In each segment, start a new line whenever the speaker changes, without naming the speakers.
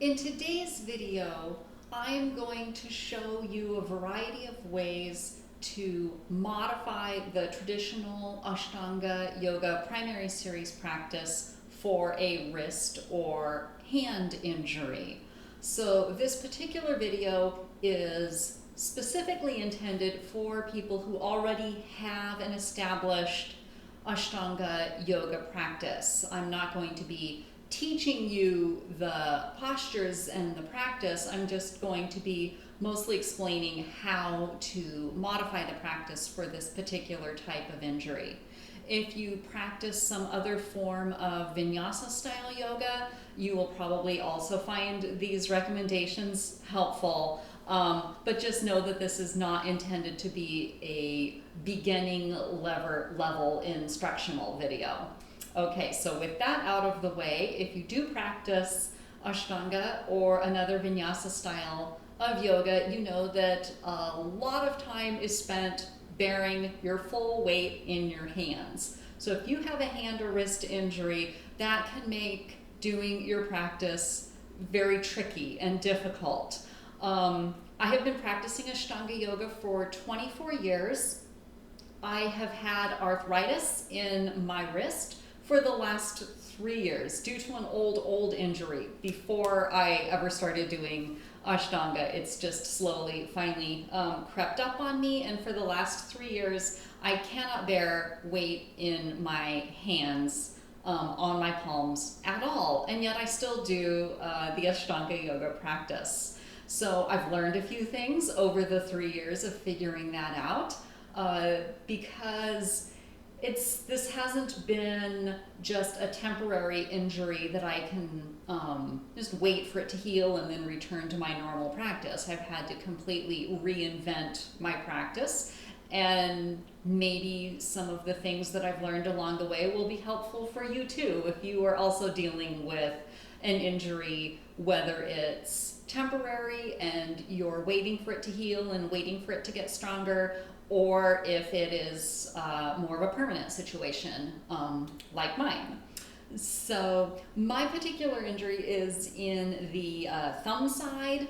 In today's video, I'm going to show you a variety of ways to modify the traditional Ashtanga Yoga Primary Series practice for a wrist or hand injury. So this particular video is specifically intended for people who already have an established Ashtanga yoga practice. I'm not going to be teaching you the postures and the practice. I'm just going to be mostly explaining how to modify the practice for this particular type of injury. If you practice some other form of vinyasa style yoga, you will probably also find these recommendations helpful. But just know that this is not intended to be a beginning level instructional video. Okay, so with that out of the way, if you do practice Ashtanga or another vinyasa style of yoga, you know that a lot of time is spent bearing your full weight in your hands. So if you have a hand or wrist injury, that can make doing your practice very tricky and difficult. I have been practicing Ashtanga yoga for 24 years. I have had arthritis in my wrist for the last 3 years due to an old injury. Before I ever started doing Ashtanga, it's just slowly, finally crept up on me, and for the last 3 years, I cannot bear weight in my hands, on my palms at all, and yet I still do the Ashtanga yoga practice. So I've learned a few things over the 3 years of figuring that out, because this hasn't been just a temporary injury that I can just wait for it to heal and then return to my normal practice. I've had to completely reinvent my practice, and maybe some of the things that I've learned along the way will be helpful for you too if you are also dealing with an injury, whether it's temporary and you're waiting for it to heal and waiting for it to get stronger, or if it is more of a permanent situation, like mine. So my particular injury is in the thumb side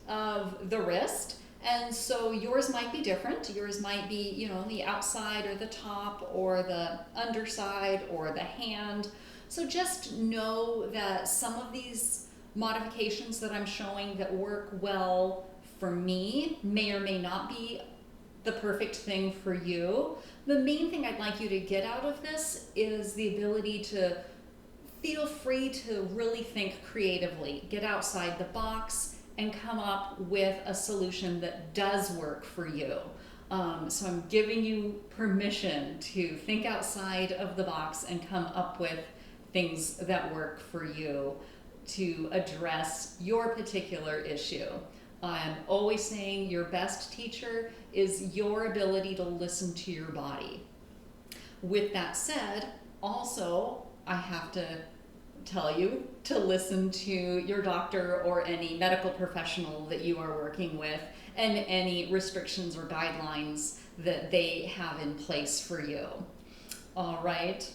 of the wrist, and so yours might be different. Yours might be, the outside or the top or the underside or the hand. So just know that some of these modifications that I'm showing that work well for me may or may not be the perfect thing for you. The main thing I'd like you to get out of this is the ability to feel free to really think creatively, get outside the box, and come up with a solution that does work for you. So I'm giving you permission to think outside of the box and come up with things that work for you to address your particular issue. I'm always saying your best teacher is your ability to listen to your body. With that said, also, I have to tell you to listen to your doctor or any medical professional that you are working with and any restrictions or guidelines that they have in place for you. All right.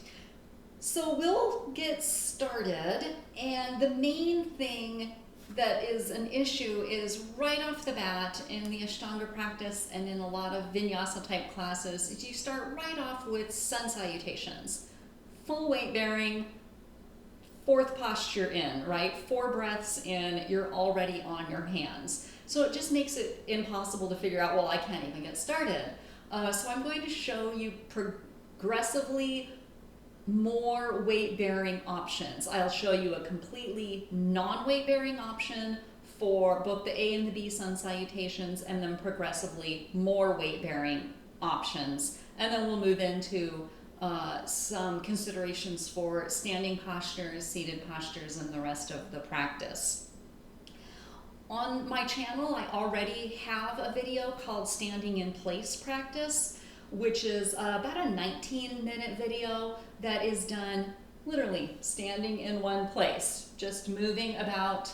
So we'll get started, and the main thing that is an issue is right off the bat in the Ashtanga practice and in a lot of vinyasa type classes is you start right off with sun salutations. Full weight bearing, fourth posture in, right? 4 breaths in, you're already on your hands. So it just makes it impossible to figure out, well, I can't even get started. So I'm going to show you progressively more weight-bearing options. I'll show you a completely non-weight-bearing option for both the A and the B sun salutations, and then progressively more weight-bearing options. And then we'll move into some considerations for standing postures, seated postures, and the rest of the practice. On my channel, I already have a video called Standing in Place Practice, which is about a 19-minute video that is done literally standing in one place, just moving about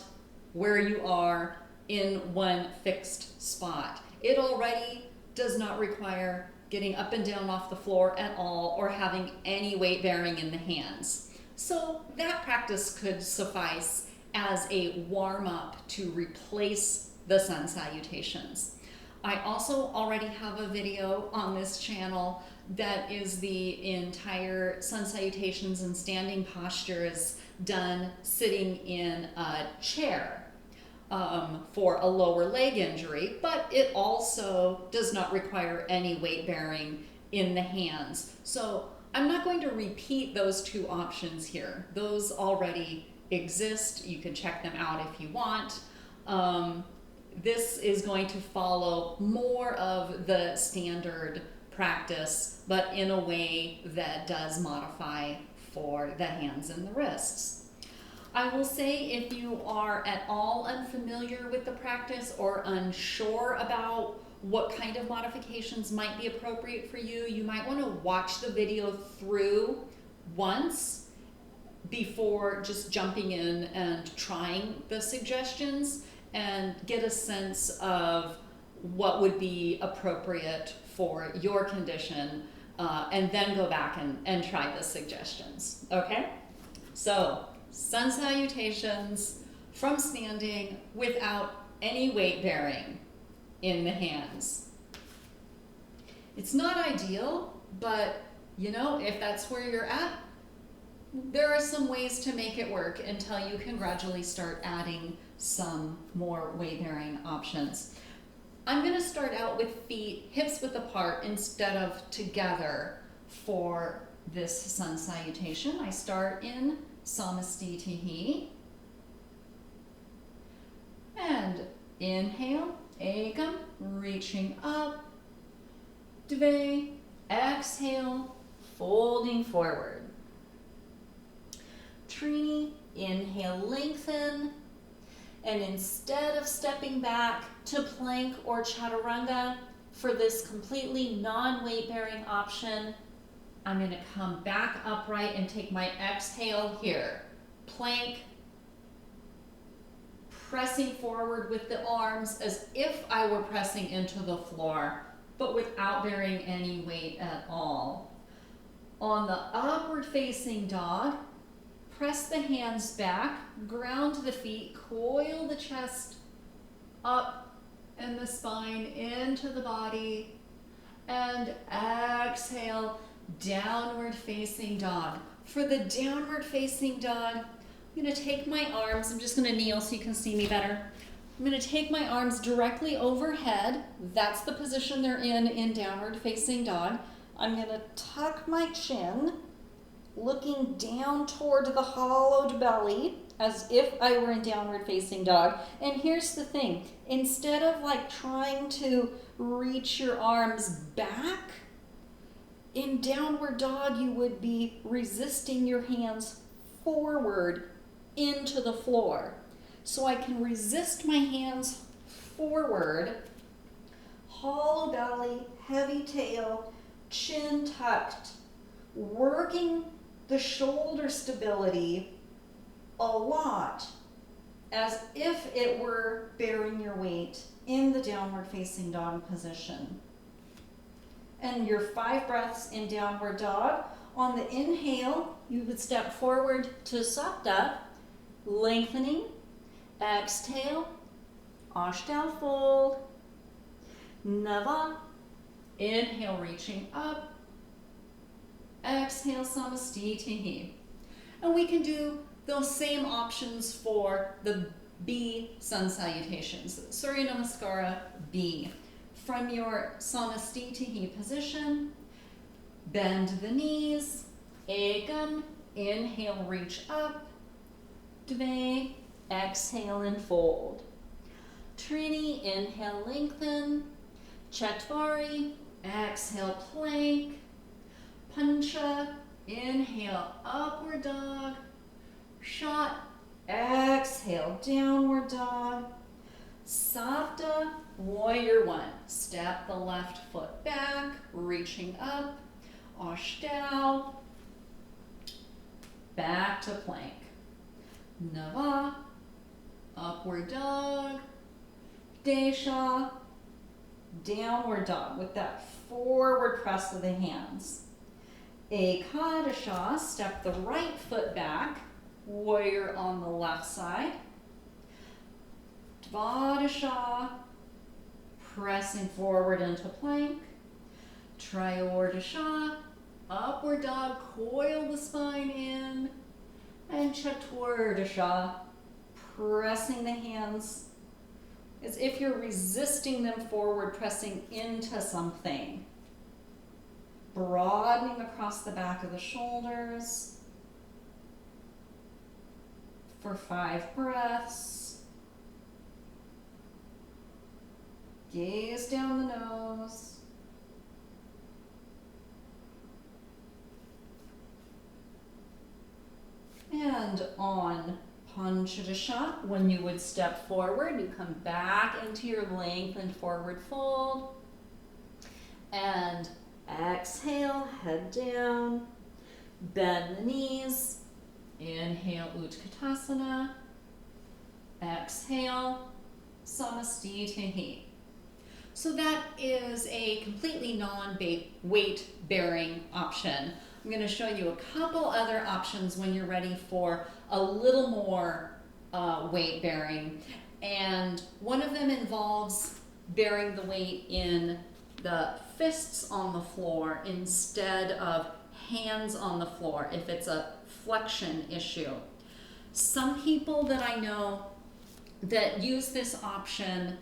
where you are in one fixed spot. It already does not require getting up and down off the floor at all or having any weight bearing in the hands. So that practice could suffice as a warm-up to replace the sun salutations. I also already have a video on this channel that is the entire sun salutations and standing postures done sitting in a chair for a lower leg injury, but it also does not require any weight bearing in the hands. So I'm not going to repeat those two options here. Those already exist. You can check them out if you want. This is going to follow more of the standard practice, but in a way that does modify for the hands and the wrists. I will say, if you are at all unfamiliar with the practice or unsure about what kind of modifications might be appropriate for you, you might want to watch the video through once before just jumping in and trying the suggestions, and get a sense of what would be appropriate for your condition, and then go back and try the suggestions, okay? So, sun salutations from standing without any weight bearing in the hands. It's not ideal, but you know, if that's where you're at, there are some ways to make it work until you can gradually start adding some more weight-bearing options. I'm going to start out with feet hips width apart instead of together for this sun salutation. I start in Samastitihi. And inhale, ekam, reaching up. Dve, exhale, folding forward. Trini, inhale, lengthen. And instead of stepping back to plank or chaturanga for this completely non-weight bearing option, I'm going to come back upright and take my exhale here. Plank, pressing forward with the arms as if I were pressing into the floor, but without bearing any weight at all. On the upward facing dog, press the hands back, ground the feet, coil the chest up and the spine into the body, and exhale, downward facing dog. For the downward facing dog, I'm going to take my arms, I'm just going to kneel so you can see me better. I'm going to take my arms directly overhead. That's the position they're in downward facing dog. I'm going to tuck my chin, looking down toward the hollowed belly as if I were in downward facing dog. And here's the thing, instead of like trying to reach your arms back, in downward dog you would be resisting your hands forward into the floor. So I can resist my hands forward, hollow belly, heavy tail, chin tucked, working the shoulder stability a lot as if it were bearing your weight in the downward facing dog position. And your 5 breaths in downward dog. On the inhale, you would step forward to Sapta, lengthening. Exhale, Ashtanga fold. Nava, inhale, reaching up. Exhale, Samastitihi. And we can do those same options for the B sun salutations, Surya Namaskara B. From your Samastitihi position, bend the knees, ekam, inhale, reach up, dve, exhale and fold. Trini, inhale, lengthen, Chatvari, exhale, plank, Pancha, inhale, upward dog, Shot, exhale, downward dog, Sapta, warrior one. Step the left foot back, reaching up, Ashtanga, back to plank. Nava, upward dog, Desha, downward dog with that forward press of the hands. Ekadasha, step the right foot back, warrior on the left side. Dvadasha, pressing forward into plank. Triordasha, upward dog, coil the spine in. And Chaturdarsha, pressing the hands as if you're resisting them forward, pressing into something. Broadening across the back of the shoulders for 5 breaths. Gaze down the nose. And on Panchadasha, when you would step forward, you come back into your lengthened forward fold. And exhale, head down, bend the knees. Inhale, Utkatasana. Exhale, Samastitihi. So that is a completely non-weight bearing option. I'm going to show you a couple other options when you're ready for a little more weight bearing. And one of them involves bearing the weight in the fists on the floor instead of hands on the floor if it's a flexion issue. Some people that I know that use this option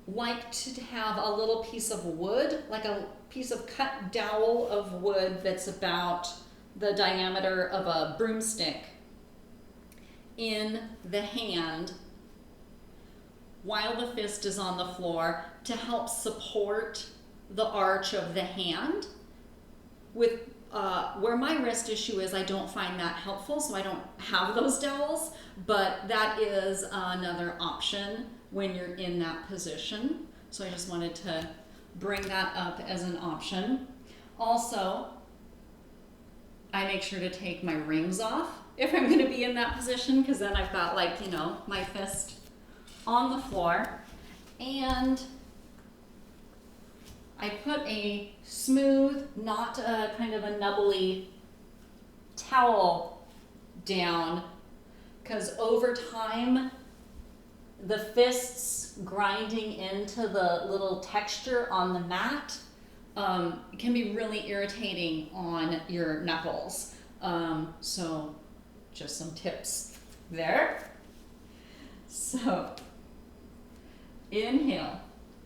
like to have a little piece of wood, like a piece of cut dowel of wood that's about the diameter of a broomstick in the hand while the fist is on the floor to help support the arch of the hand. With where my wrist issue is, I don't find that helpful, so I don't have those dowels, but that is another option when you're in that position. So I just wanted to bring that up as an option. Also, I make sure to take my rings off if I'm going to be in that position, because then I've got, like, you know, my fist on the floor. And I put a smooth, not a kind of a nubbly towel down, because over time, the fists grinding into the little texture on the mat can be really irritating on your knuckles. So just some tips there. So inhale,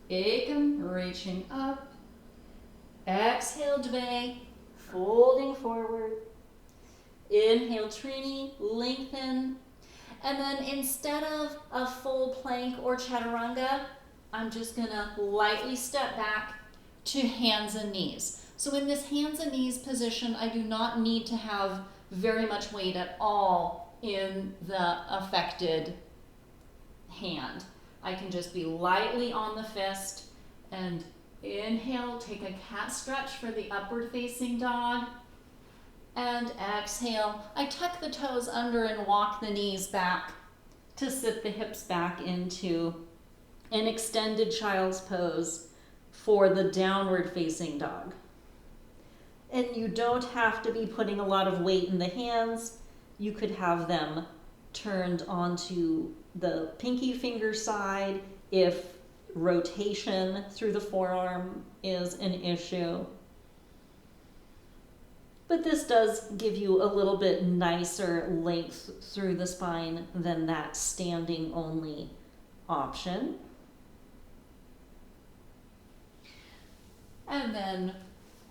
ekam, reaching up. Exhale, dve, folding forward. Inhale, trini, lengthen. And then instead of a full plank or chaturanga, I'm just gonna lightly step back to hands and knees. So in this hands and knees position, I do not need to have very much weight at all in the affected hand. I can just be lightly on the fist and inhale, take a cat stretch for the upward facing dog. And exhale, I tuck the toes under and walk the knees back to sit the hips back into an extended child's pose for the downward facing dog. And you don't have to be putting a lot of weight in the hands. You could have them turned onto the pinky finger side if rotation through the forearm is an issue. But this does give you a little bit nicer length through the spine than that standing only option. And then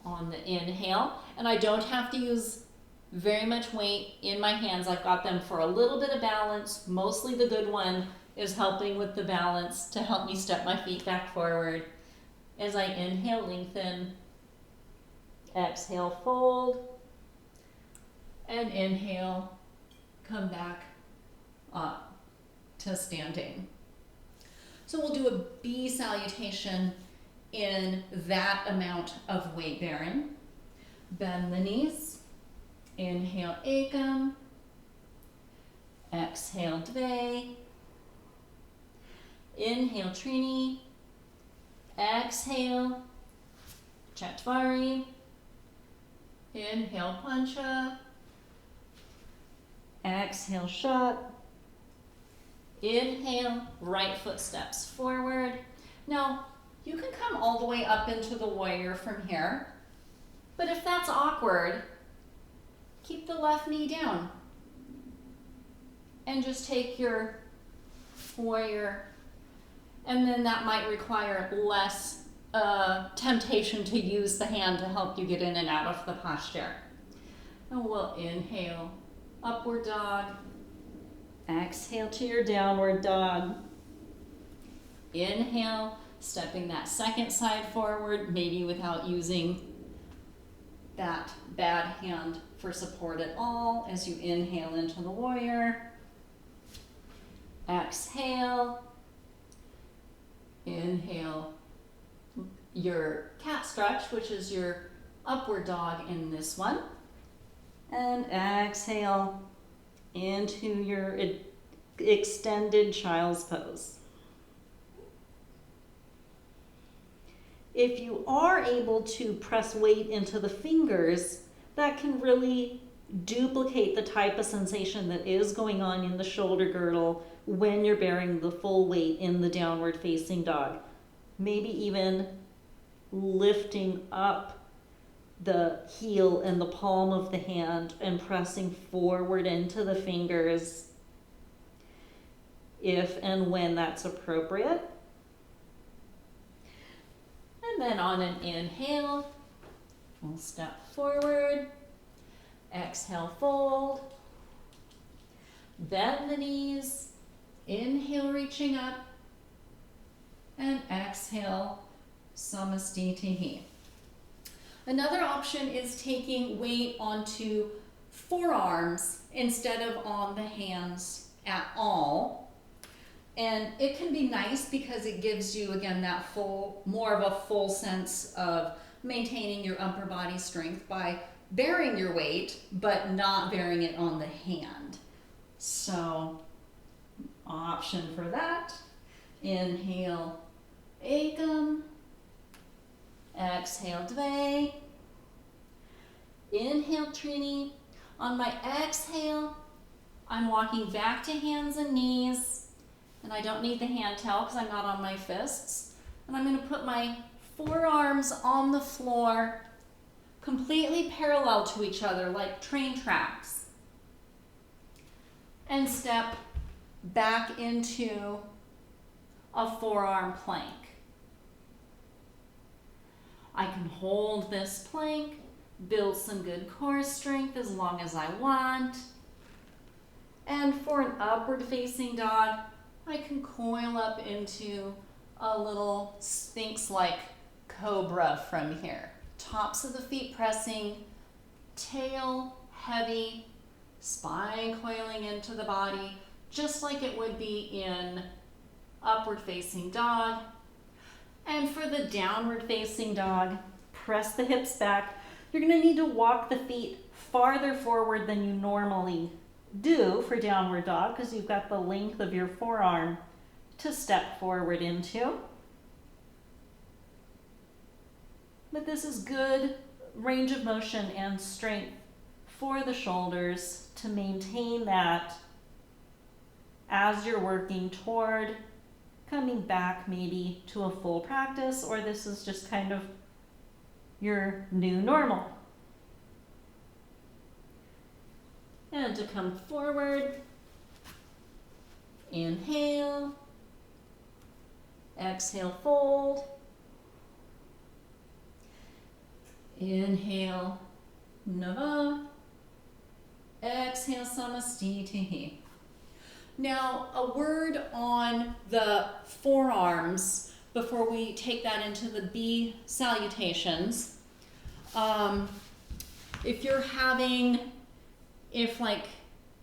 on the inhale, and I don't have to use very much weight in my hands. I've got them for a little bit of balance. Mostly the good one is helping with the balance to help me step my feet back forward. As I inhale, lengthen. Exhale, fold. And inhale, come back up to standing. So we'll do a B salutation in that amount of weight bearing. Bend the knees. Inhale, ekam. Exhale, dve. Inhale, trini. Exhale, chatvari. Inhale, pancha. Exhale, shut. Inhale, right foot steps forward. Now, you can come all the way up into the warrior from here, but if that's awkward, keep the left knee down and just take your warrior, and then that might require less temptation to use the hand to help you get in and out of the posture. And we'll inhale, upward dog. Exhale to your downward dog. Inhale, stepping that second side forward, maybe without using that bad hand for support at all as you inhale into the warrior. Exhale. Inhale your cat stretch, which is your upward dog in this one. And exhale into your extended child's pose. If you are able to press weight into the fingers, that can really duplicate the type of sensation that is going on in the shoulder girdle when you're bearing the full weight in the downward facing dog. Maybe even lifting up the heel and the palm of the hand and pressing forward into the fingers if and when that's appropriate. And then on an inhale, we'll step forward. Exhale, fold. Bend the knees. Inhale, reaching up. And exhale, samastitihi. Another option is taking weight onto forearms instead of on the hands at all. And it can be nice because it gives you, again, that more of a full sense of maintaining your upper body strength by bearing your weight, but not bearing it on the hand. So, option for that. Inhale, ekam. Exhale, dve. Inhale, trini. On my exhale, I'm walking back to hands and knees. And I don't need the hand towel because I'm not on my fists. And I'm going to put my forearms on the floor, completely parallel to each other like train tracks. And step back into a forearm plank. I can hold this plank, build some good core strength as long as I want. And for an upward facing dog, I can coil up into a little sphinx-like cobra from here. Tops of the feet pressing, tail heavy, spine coiling into the body, just like it would be in upward facing dog. And for the downward facing dog, press the hips back. You're going to need to walk the feet farther forward than you normally do for downward dog because you've got the length of your forearm to step forward into. But this is good range of motion and strength for the shoulders to maintain that as you're working toward coming back maybe to a full practice, or this is just kind of your new normal. And to come forward, inhale, exhale, fold, inhale, nava, exhale, samastitihi. Now, a word on the forearms before we take that into the B salutations. If like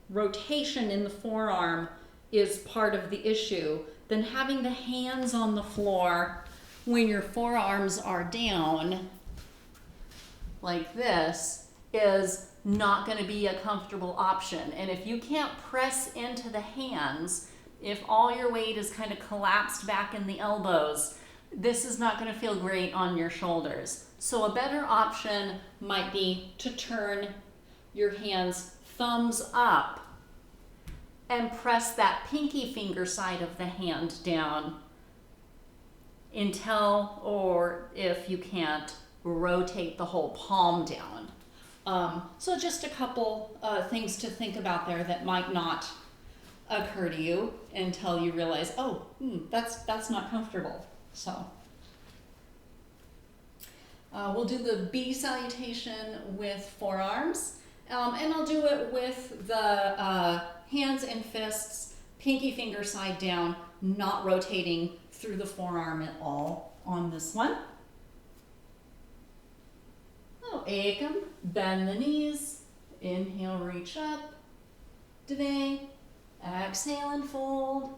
rotation in the forearm is part of the issue, then having the hands on the floor when your forearms are down like this is not going to be a comfortable option. And if you can't press into the hands, if all your weight is kind of collapsed back in the elbows, this is not going to feel great on your shoulders. So a better option might be to turn your hands thumbs up and press that pinky finger side of the hand down until, or if you can't, rotate the whole palm down. So just a couple things to think about there that might not occur to you until you realize, oh, that's not comfortable. So we'll do the B salutation with forearms, and I'll do it with the hands and fists, pinky finger side down, not rotating through the forearm at all on this one. Oh, ekam, bend the knees, inhale, reach up, dve, exhale and fold,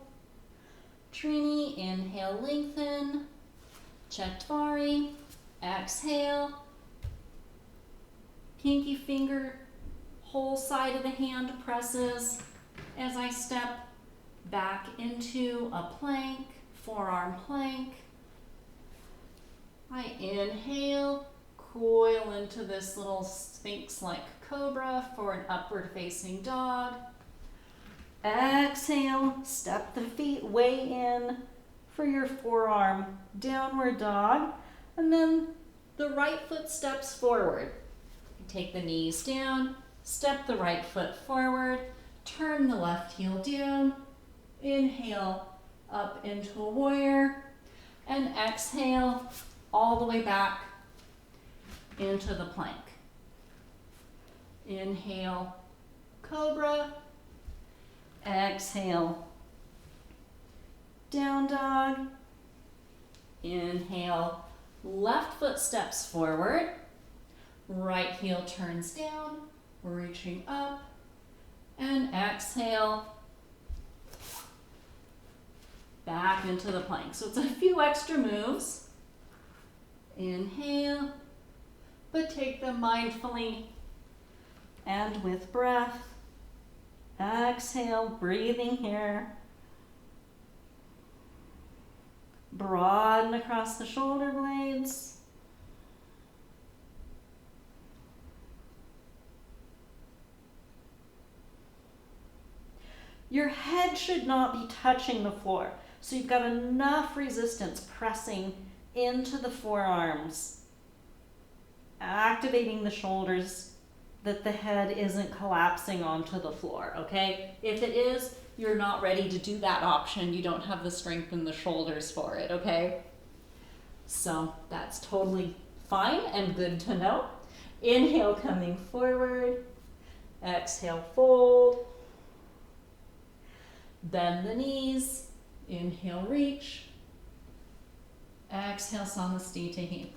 trini, inhale, lengthen, chetvari, exhale, pinky finger, whole side of the hand presses as I step back into a plank, forearm plank. I inhale, coil into this little sphinx-like cobra for an upward facing dog. Exhale, step the feet way in for your forearm downward dog, and then the right foot steps forward. Take the knees down, step the right foot forward, turn the left heel down, inhale up into a warrior, and exhale all the way back into the plank. Inhale, cobra, exhale, down dog, inhale, left foot steps forward, right heel turns down, reaching up, and exhale, back into the plank. So it's a few extra moves. Inhale, but take them mindfully and with breath. Exhale, breathing here. Broaden across the shoulder blades. Your head should not be touching the floor, so you've got enough resistance pressing into the forearms, activating the shoulders that the head isn't collapsing onto the floor, okay? If it is, you're not ready to do that option. You don't have the strength in the shoulders for it, okay? So that's totally fine and good to know. Inhale, coming forward. Exhale, fold. Bend the knees. Inhale, reach. Exhale, Samastitihi.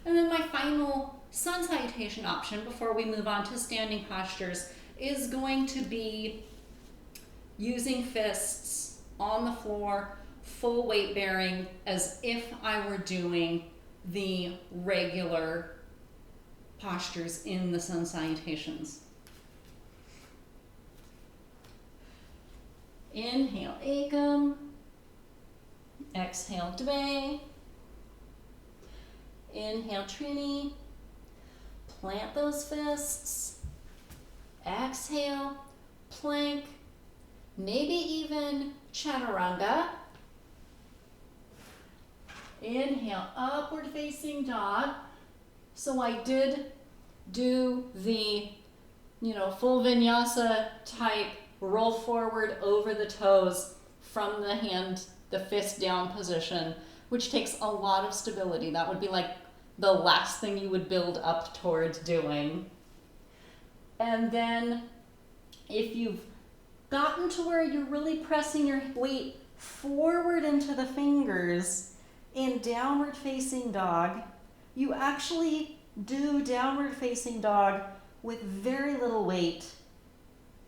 And then my final sun salutation option before we move on to standing postures is going to be using fists on the floor, full weight bearing, as if I were doing the regular postures in the sun salutations. Inhale, ekam. Exhale, dve. Inhale, trini. Plant those fists. Exhale, plank. Maybe even chaturanga. Inhale, upward facing dog. So I did do the, full vinyasa type roll forward over the toes from the hand, the fist down position, which takes a lot of stability. That would be like the last thing you would build up towards doing. And then if you've gotten to where you're really pressing your weight forward into the fingers in downward facing dog, you actually do downward facing dog with very little weight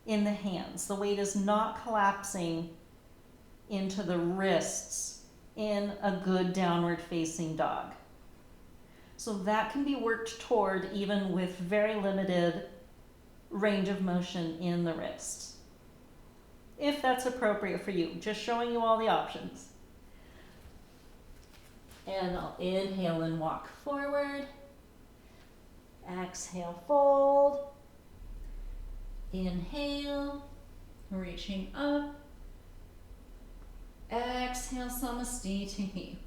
in the hands. The weight is not collapsing into the wrists in a good downward facing dog. So that can be worked toward even with very limited range of motion in the wrists, if that's appropriate for you. Just showing you all the options. And I'll inhale and walk forward. Exhale, fold. Inhale. reaching up. Exhale, Samastiti.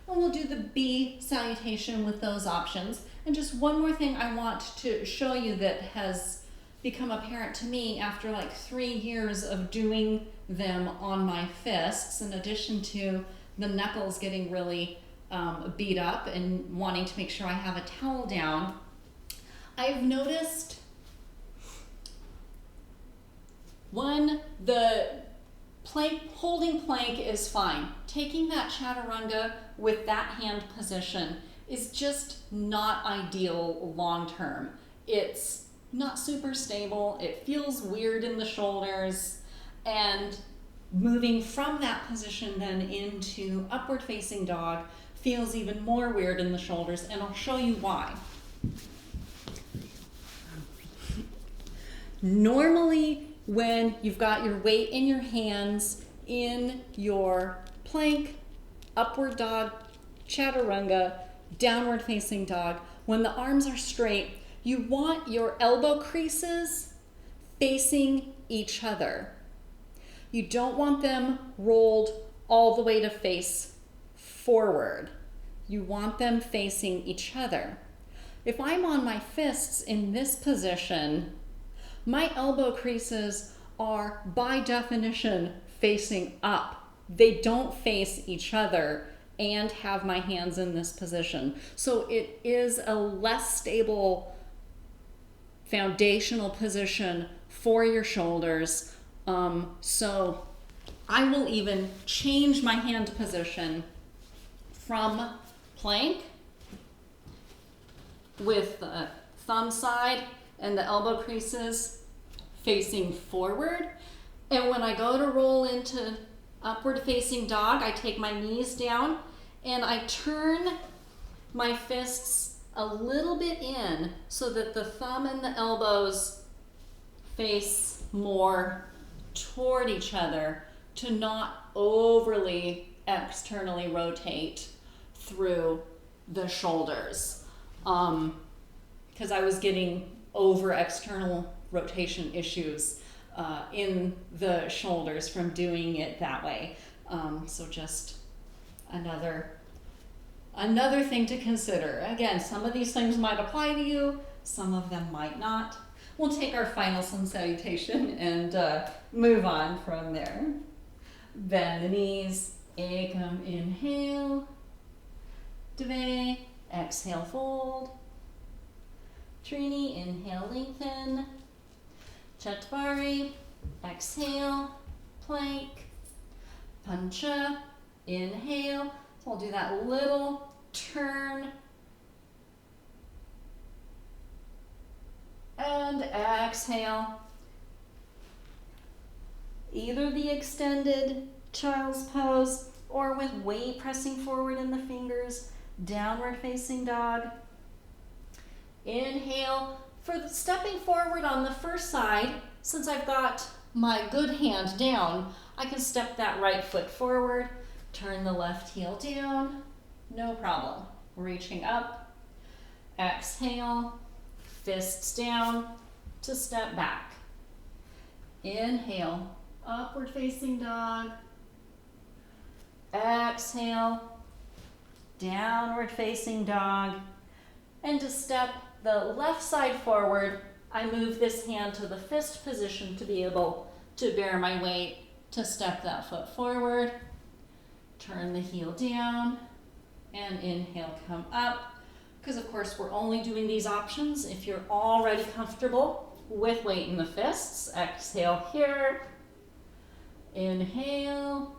And we'll do the B salutation with those options. And just one more thing I want to show you that has become apparent to me after like 3 years of doing them on my fists, in addition to the knuckles getting really beat up and wanting to make sure I have a towel down. I've noticed when the holding plank is fine. Taking that chaturanga with that hand position is just not ideal long term. It's not super stable, it feels weird in the shoulders, and moving from that position then into upward facing dog feels even more weird in the shoulders, and I'll show you why. Normally, when you've got your weight in your hands in your plank, upward dog, chaturanga, downward facing dog, when the arms are straight, you want your elbow creases facing each other. You don't want them rolled all the way to face forward. You want them facing each other. If I'm on my fists in this position, my elbow creases are by definition facing up. They don't face each other and have my hands in this position. So it is a less stable foundational position for your shoulders. So I will even change my hand position from plank with the thumb side and the elbow creases facing forward. And when I go to roll into upward facing dog, I take my knees down and I turn my fists a little bit in so that the thumb and the elbows face more toward each other to not overly externally rotate through the shoulders. Because I was getting over external rotation issues in the shoulders from doing it that way. So just another thing to consider. Again, some of these things might apply to you, some of them might not. We'll take our final sun salutation and move on from there. Bend the knees, ekam, inhale, dve, exhale, fold, trini, inhale, lengthen, chatvari, exhale, plank, pancha, inhale. So I'll do that little turn and exhale. Either the extended child's pose or with weight pressing forward in the fingers, downward facing dog. Inhale. For the stepping forward on the first side, since I've got my good hand down, I can step that right foot forward, turn the left heel down, no problem. Reaching up, exhale, fists down to step back. Inhale, upward facing dog. Exhale, downward facing dog. And to step the left side forward, I move this hand to the fist position to be able to bear my weight to step that foot forward. Turn the heel down and inhale, come up. Because of course we're only doing these options if you're already comfortable with weight in the fists. Exhale here, inhale,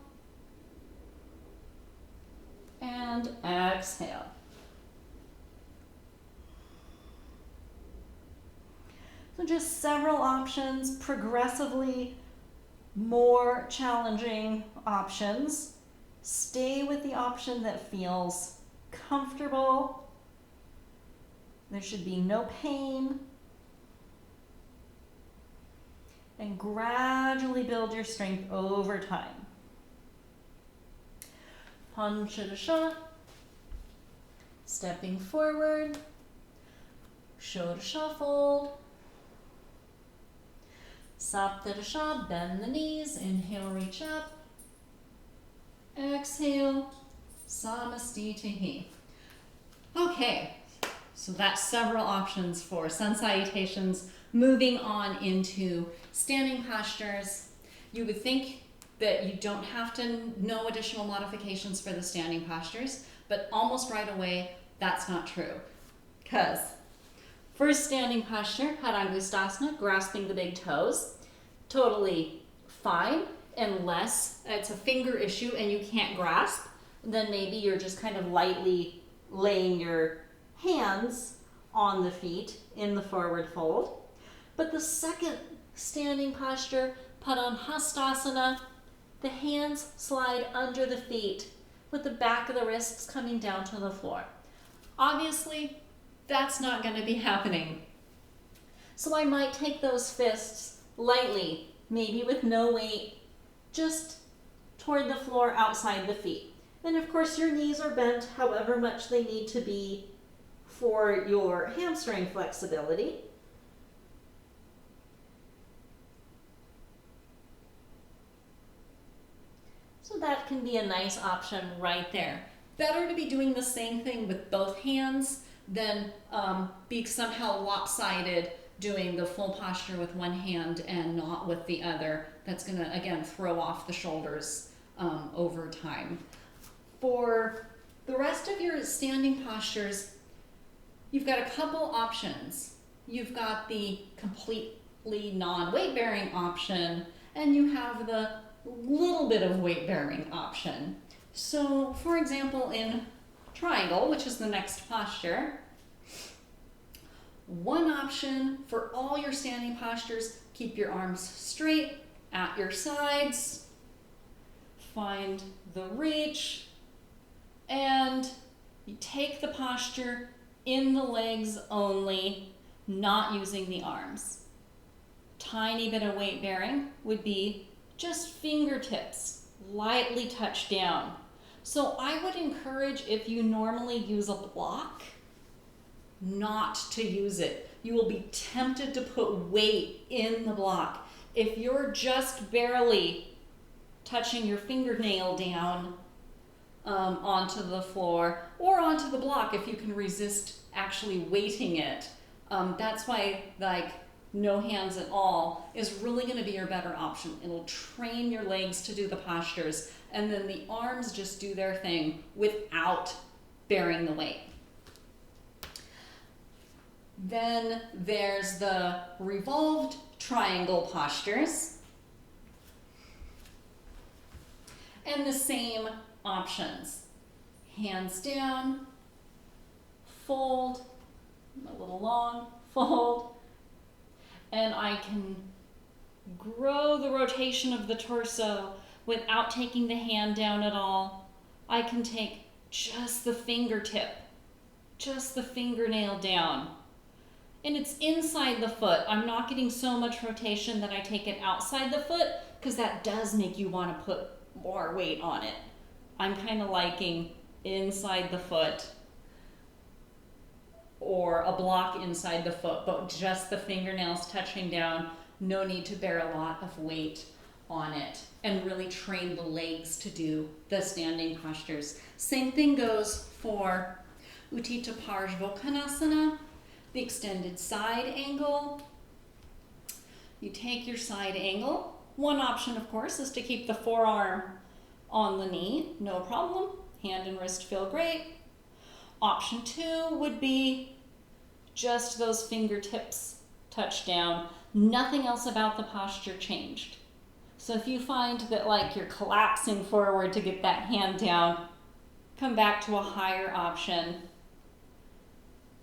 and exhale. So just several options, progressively more challenging options. Stay with the option that feels comfortable. There should be no pain. And gradually build your strength over time. Panchadasha, stepping forward, Shodasha fold, Saptarasha, bend the knees, inhale, reach up. Exhale, Samastitihi. Okay, so that's several options for sun salutations. Moving on into standing postures. You would think that you don't have to know additional modifications for the standing postures, but almost right away, that's not true. Because first standing posture, Padangustasana, grasping the big toes, totally fine, unless it's a finger issue and you can't grasp, then maybe you're just kind of lightly laying your hands on the feet in the forward fold. But the second standing posture, Padangustasana, the hands slide under the feet with the back of the wrists coming down to the floor. Obviously, that's not going to be happening. So I might take those fists lightly, maybe with no weight, just toward the floor outside the feet. And of course your knees are bent however much they need to be for your hamstring flexibility. So that can be a nice option right there. Better to be doing the same thing with both hands than be somehow lopsided doing the full posture with one hand and not with the other. That's going to, again, throw off the shoulders over time. For the rest of your standing postures, you've got a couple options. You've got the completely non-weight bearing option, and you have the little bit of weight bearing option. So for example, in triangle, which is the next posture, one option for all your standing postures, keep your arms straight at your sides, find the reach, and you take the posture in the legs only, not using the arms. Tiny bit of weight bearing would be just fingertips, lightly touch down. So I would encourage, if you normally use a block, not to use it. You will be tempted to put weight in the block. If you're just barely touching your fingernail down onto the floor or onto the block, if you can resist actually weighting it, that's why no hands at all is really going to be your better option. It'll train your legs to do the postures, and then the arms just do their thing without bearing the weight. Then there's the revolved triangle postures. And the same options. Hands down, fold, a little long, fold, and I can grow the rotation of the torso without taking the hand down at all. I can take just the fingertip, just the fingernail down. And it's inside the foot. I'm not getting so much rotation that I take it outside the foot, because that does make you want to put more weight on it. I'm kind of liking inside the foot, or a block inside the foot, but just the fingernails touching down. No need to bear a lot of weight on it, and really train the legs to do the standing postures. Same thing goes for Utthita Parshvottanasana, the extended side angle. You take your side angle. One option, of course, is to keep the forearm on the knee, no problem. Hand and wrist feel great. Option 2 would be just those fingertips touch down. Nothing else about the posture changed. So if you find that you're collapsing forward to get that hand down, come back to a higher option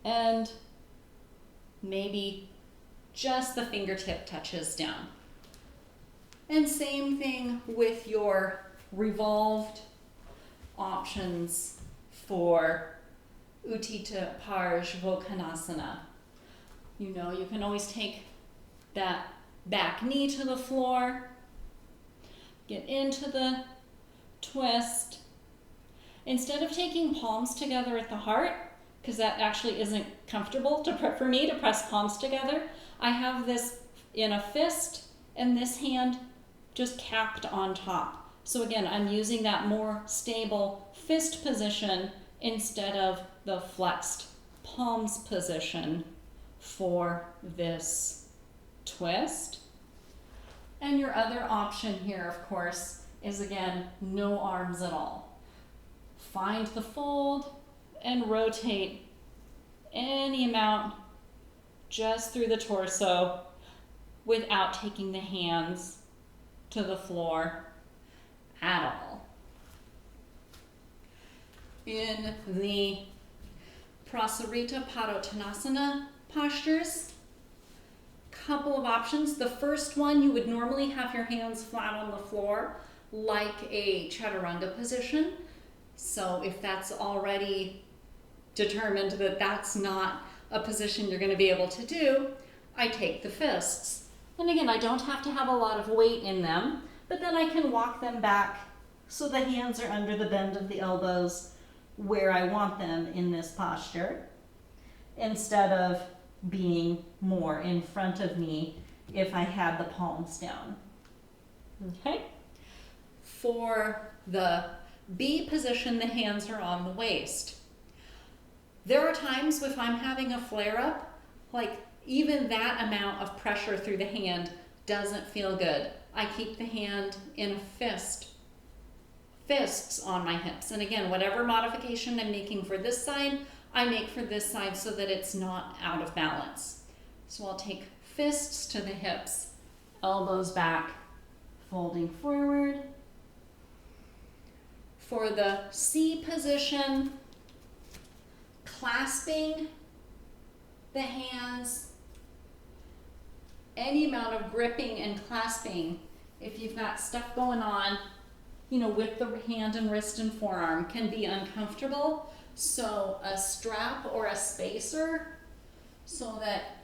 and maybe just the fingertip touches down. And same thing with your revolved options for Utthita Parshvottanasana. You can always take that back knee to the floor, get into the twist. Instead of taking palms together at the heart, because that actually isn't comfortable for me to press palms together, I have this in a fist and this hand just capped on top. So again, I'm using that more stable fist position instead of the flexed palms position for this twist. And your other option here, of course, is again, no arms at all. Find the fold and rotate any amount just through the torso without taking the hands to the floor at all. In the Prasarita Padottanasana postures, couple of options. The first one, you would normally have your hands flat on the floor like a chaturanga position. So if that's already determined that that's not a position you're going to be able to do, I take the fists. And again, I don't have to have a lot of weight in them, but then I can walk them back so the hands are under the bend of the elbows where I want them in this posture, instead of being more in front of me if I had the palms down. Okay? For the B position, the hands are on the waist. There are times if I'm having a flare-up, like even that amount of pressure through the hand doesn't feel good. I keep the hand in a fist, fists on my hips. And again, whatever modification I'm making for this side, I make for this side so that it's not out of balance. So I'll take fists to the hips, elbows back, folding forward. For the C position, clasping the hands, any amount of gripping and clasping, if you've got stuff going on, with the hand and wrist and forearm, can be uncomfortable. So a strap or a spacer so that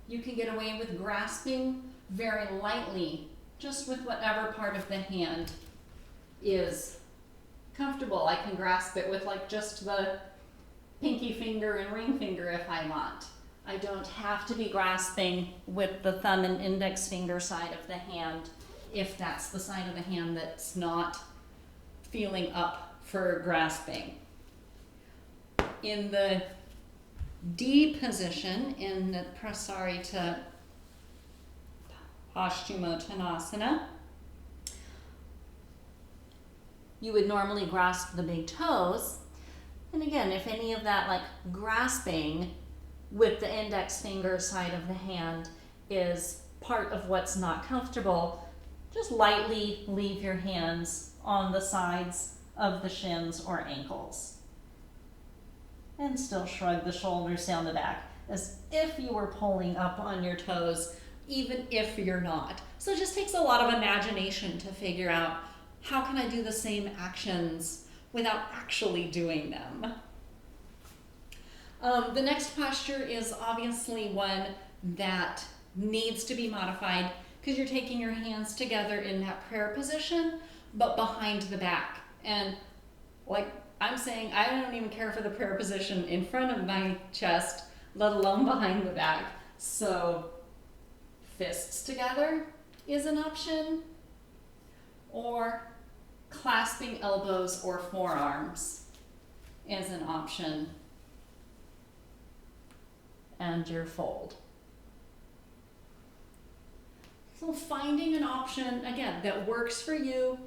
you can get away with grasping very lightly, just with whatever part of the hand is comfortable. I can grasp it with like just the pinky finger and ring finger if I want. I don't have to be grasping with the thumb and index finger side of the hand if that's the side of the hand that's not feeling up for grasping. In the D position, in the Prasarita Paschimottanasana, you would normally grasp the big toes. And again, if any of that like grasping with the index finger side of the hand is part of what's not comfortable, just lightly leave your hands on the sides of the shins or ankles. And still shrug the shoulders down the back as if you were pulling up on your toes, even if you're not. So it just takes a lot of imagination to figure out how can I do the same actions without actually doing them. The next posture is obviously one that needs to be modified because you're taking your hands together in that prayer position, but behind the back. And like I'm saying, I don't even care for the prayer position in front of my chest, let alone behind the back. So fists together is an option, or clasping elbows or forearms is an option, and your fold. So finding an option, again, that works for you.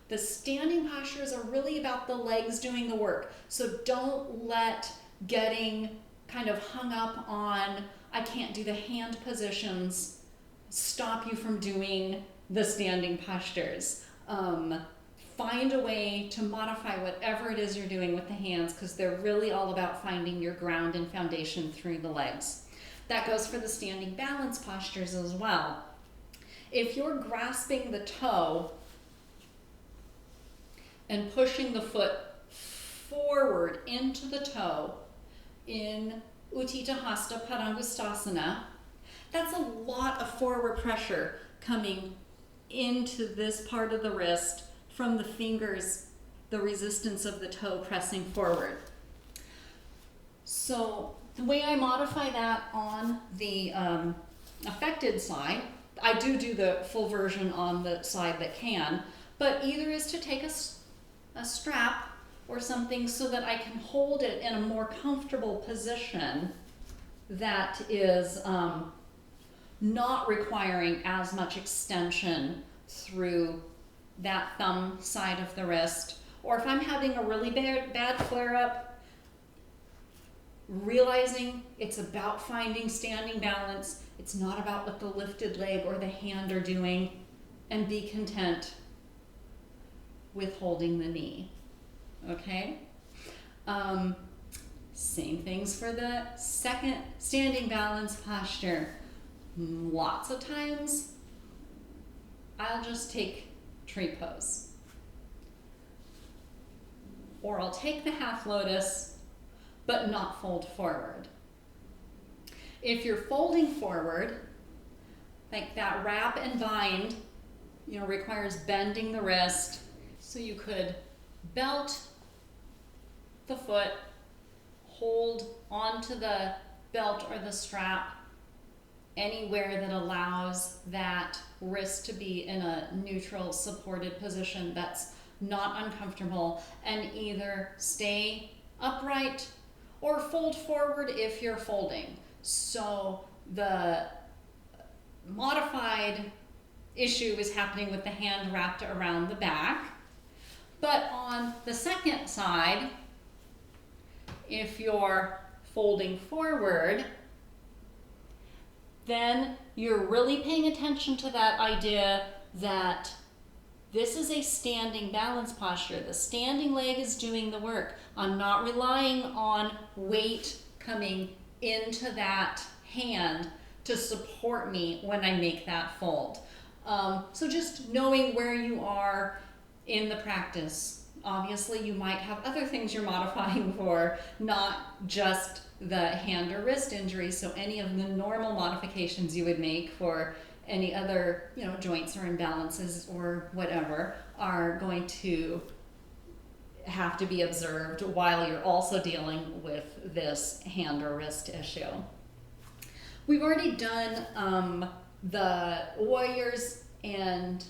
The standing postures are really about the legs doing the work. So don't let getting kind of hung up on, I can't do the hand positions, stop you from doing the standing postures. Find a way to modify whatever it is you're doing with the hands, because they're really all about finding your ground and foundation through the legs. That goes for the standing balance postures as well. If you're grasping the toe and pushing the foot forward into the toe in Utthita Hasta Padangusthasana, that's a lot of forward pressure coming into this part of the wrist from the fingers, the resistance of the toe pressing forward. So the way I modify that on the affected side, I do the full version on the side that can, but either is to take a strap or something so that I can hold it in a more comfortable position that is not requiring as much extension through that thumb side of the wrist. Or if I'm having a really bad flare-up, realizing it's about finding standing balance, it's not about what the lifted leg or the hand are doing, and be content with holding the knee, okay? Same things for the second standing balance posture. Lots of times, I'll just take tree pose. Or I'll take the half lotus, but not fold forward. If you're folding forward, like that wrap and bind, requires bending the wrist. So you could belt the foot, hold onto the belt or the strap anywhere that allows that wrist to be in a neutral supported position that's not uncomfortable, and either stay upright or fold forward if you're folding. So the modified issue is happening with the hand wrapped around the back. But on the second side, if you're folding forward, then you're really paying attention to that idea that this is a standing balance posture. The standing leg is doing the work. I'm not relying on weight coming into that hand to support me when I make that fold. So just knowing where you are in the practice. Obviously, you might have other things you're modifying for, not just the hand or wrist injury. So any of the normal modifications you would make for any other, joints or imbalances or whatever are going to have to be observed while you're also dealing with this hand or wrist issue. We've already done the warriors and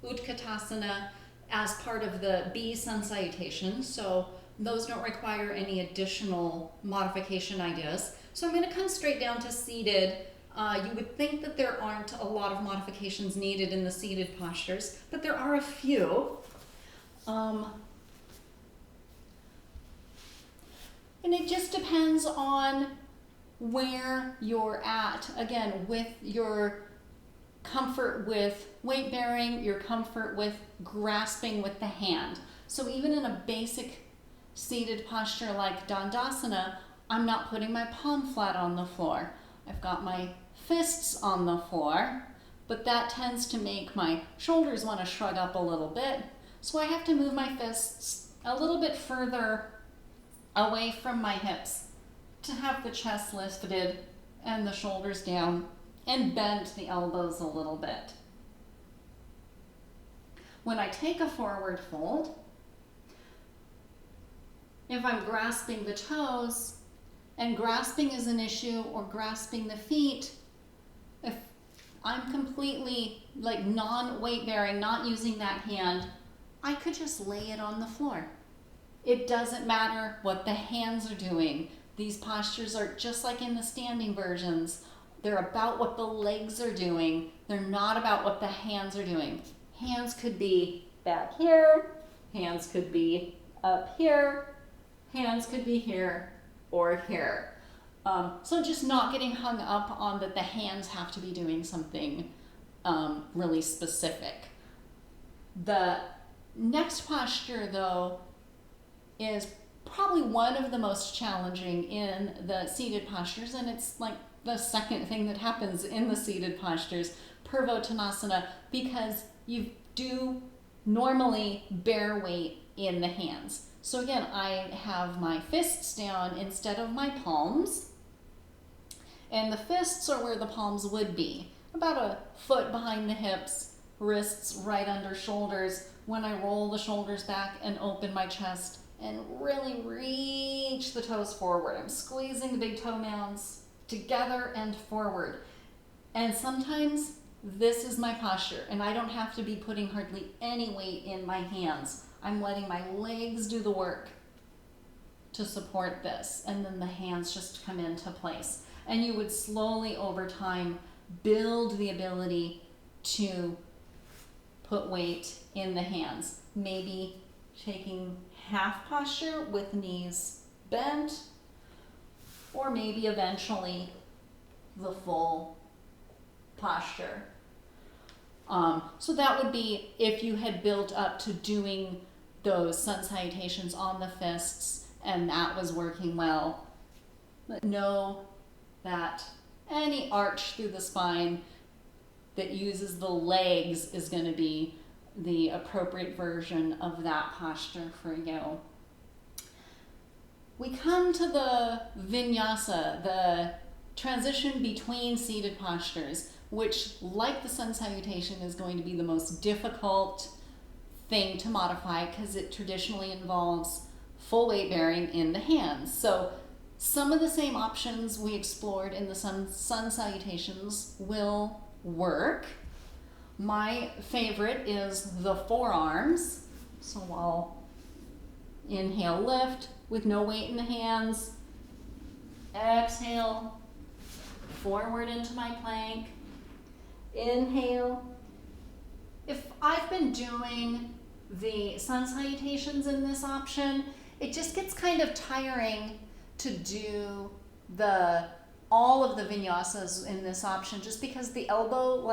Utkatasana as part of the B sun salutation, so those don't require any additional modification ideas. So I'm going to come straight down to seated. You would think that there aren't a lot of modifications needed in the seated postures, but there are a few. And it just depends on where you're at, again, with your comfort with weight bearing, your comfort with grasping with the hand. So even in a basic seated posture like Dandasana, I'm not putting my palm flat on the floor. I've got my fists on the floor, but that tends to make my shoulders want to shrug up a little bit. So I have to move my fists a little bit further away from my hips to have the chest lifted and the shoulders down and bend the elbows a little bit. When I take a forward fold, if I'm grasping the toes, and grasping is an issue, or grasping the feet, if I'm completely non-weight bearing, not using that hand, I could just lay it on the floor. It doesn't matter what the hands are doing. These postures are just like in the standing versions. They're about what the legs are doing. They're not about what the hands are doing. Hands could be back here, hands could be up here, hands could be here or here. So just not getting hung up on that the hands have to be doing something really specific. The next posture, though, is probably one of the most challenging in the seated postures, and it's like the second thing that happens in the seated postures, Purvottanasana, because you do normally bear weight in the hands. So again, I have my fists down instead of my palms, and the fists are where the palms would be, about a foot behind the hips, wrists right under shoulders. When I roll the shoulders back and open my chest and really reach the toes forward, I'm squeezing the big toe mounds together and forward. And sometimes this is my posture, and I don't have to be putting hardly any weight in my hands. I'm letting my legs do the work to support this, and then the hands just come into place. And you would slowly over time build the ability to put weight in the hands. Maybe taking half posture with knees bent, or maybe eventually the full posture. So that would be if you had built up to doing those sun salutations on the fists and that was working well. But know that any arch through the spine that uses the legs is going to be the appropriate version of that posture for you. We come to the vinyasa, the transition between seated postures, which, like the sun salutation, is going to be the most difficult thing to modify because it traditionally involves full weight bearing in the hands. So some of the same options we explored in the sun salutations will work. My favorite is the forearms. So I'll inhale, lift with no weight in the hands. Exhale, forward into my plank. Inhale. If I've been doing the sun salutations in this option, it just gets kind of tiring to do all of the vinyasas in this option, just because the elbow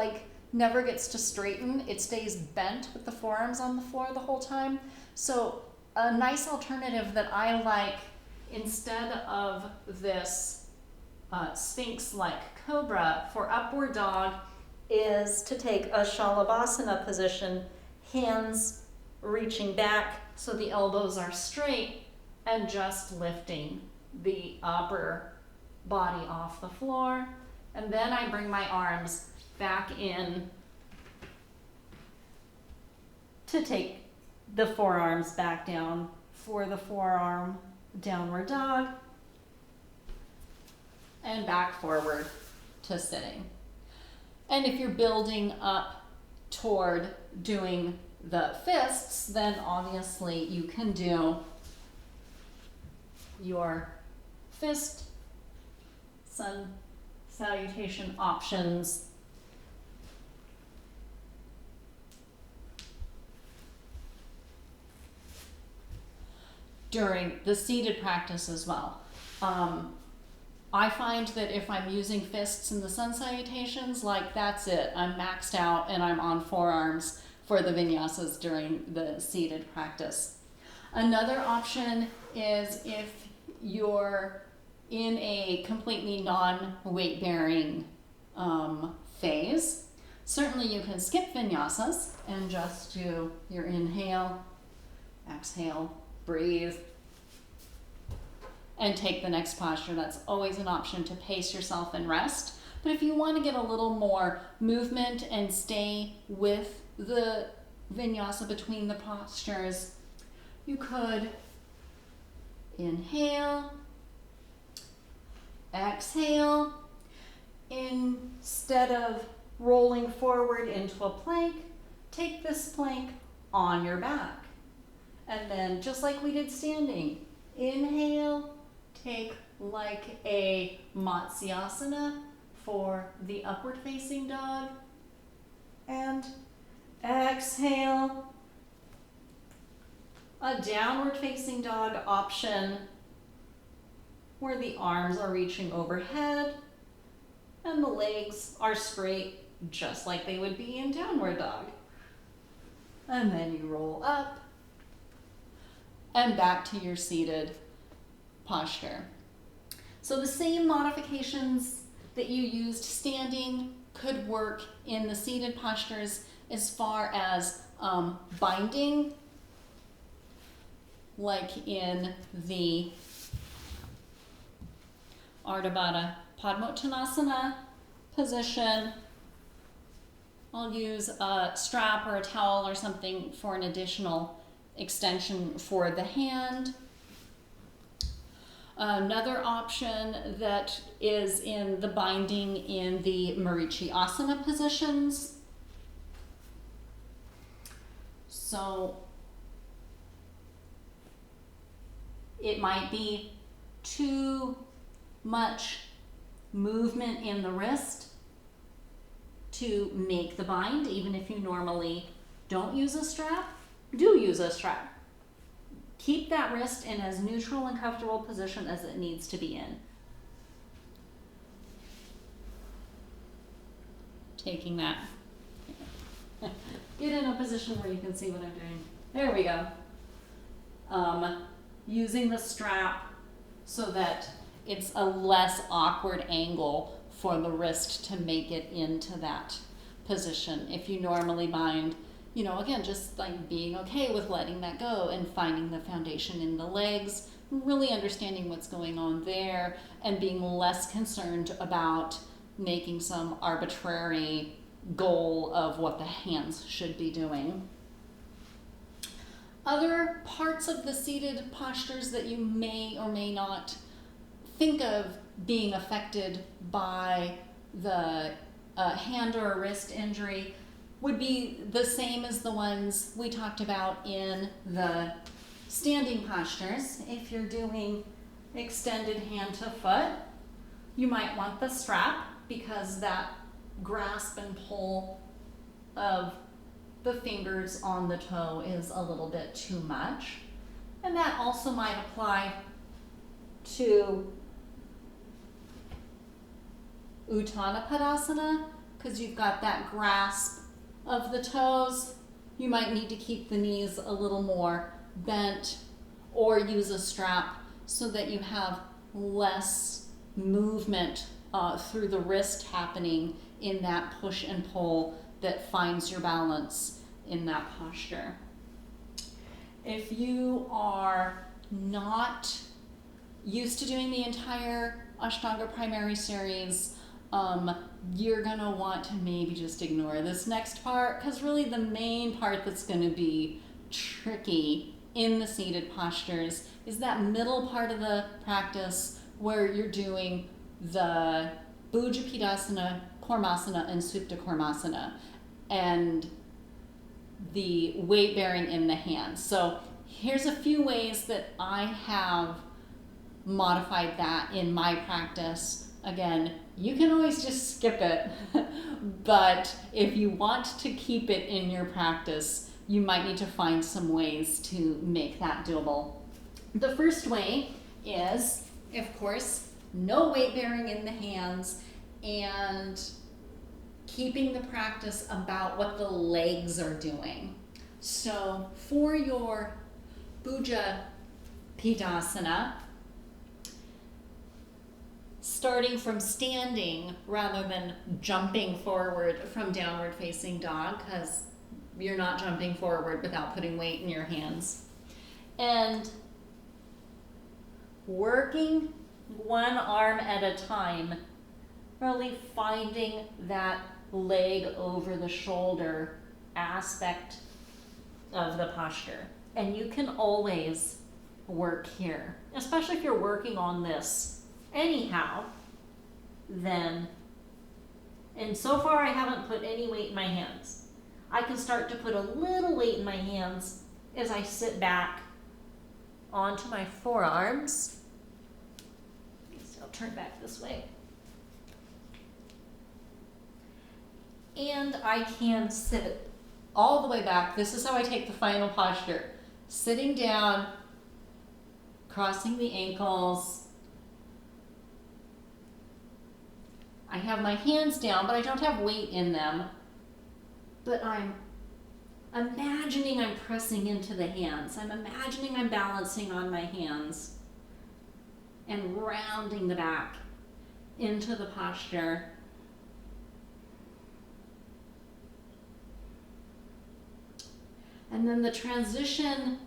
never gets to straighten. It stays bent with the forearms on the floor the whole time. So a nice alternative that I like instead of this Sphinx-like cobra for upward dog is to take a Shalabhasana position, hands reaching back so the elbows are straight and just lifting the upper body off the floor. And then I bring my arms back in to take the forearms back down for the forearm downward dog and back forward to sitting. And if you're building up toward doing the fists, then obviously you can do your fist sun salutation options during the seated practice as well. I find that if I'm using fists in the sun salutations, that's it. I'm maxed out and I'm on forearms for the vinyasas during the seated practice. Another option is if you're in a completely non-weight bearing phase. Certainly you can skip vinyasas and just do your inhale, exhale, breathe, and take the next posture. That's always an option to pace yourself and rest. But if you want to get a little more movement and stay with the vinyasa between the postures, you could inhale, exhale. Instead of rolling forward into a plank, take this plank on your back. And then just like we did standing, inhale, take like a Matsyasana for the upward facing dog, and exhale, a downward facing dog option where the arms are reaching overhead and the legs are straight just like they would be in downward dog. And then you roll up and back to your seated posture. So the same modifications that you used standing could work in the seated postures as far as binding, like in the Ardha Baddha Padmottanasana position. I'll use a strap or a towel or something for an additional extension for the hand. Another option that is in the binding in the Marichi Asana positions. So it might be too much movement in the wrist to make the bind, even if you normally don't use a strap. Do use a strap. Keep that wrist in as neutral and comfortable position as it needs to be in. Taking that. Get in a position where you can see what I'm doing. There we go. Using the strap so that it's a less awkward angle for the wrist to make it into that position. If you normally bind, you know, again, just like being okay with letting that go and finding the foundation in the legs, really understanding what's going on there and being less concerned about making some arbitrary goal of what the hands should be doing. Other parts of the seated postures that you may or may not think of being affected by the hand or wrist injury would be the same as the ones we talked about in the standing postures. If you're doing extended hand to foot, you might want the strap because that grasp and pull of the fingers on the toe is a little bit too much. And that also might apply to Uttanapadasana, because you've got that grasp of the toes. You might need to keep the knees a little more bent or use a strap so that you have less movement through the wrist happening in that push and pull that finds your balance in that posture. If you are not used to doing the entire Ashtanga Primary Series, you're gonna want to maybe just ignore this next part, because really the main part that's gonna be tricky in the seated postures is that middle part of the practice where you're doing the Bhujapidasana, Kormasana, and Supta Kormasana, and the weight bearing in the hands. So here's a few ways that I have modified that in my practice. Again, you can always just skip it, but if you want to keep it in your practice, you might need to find some ways to make that doable. The first way is, of course, no weight bearing in the hands and keeping the practice about what the legs are doing. So for your Bhujapidasana, starting from standing rather than jumping forward from downward facing dog, because you're not jumping forward without putting weight in your hands. And working one arm at a time, really finding that leg over the shoulder aspect of the posture. And you can always work here, especially if you're working on this anyhow, then, and so far I haven't put any weight in my hands. I can start to put a little weight in my hands as I sit back onto my forearms. So I'll turn back this way. And I can sit all the way back. This is how I take the final posture. Sitting down, crossing the ankles. I have my hands down, but I don't have weight in them. But I'm imagining I'm pressing into the hands. I'm imagining I'm balancing on my hands and rounding the back into the posture. And then the transition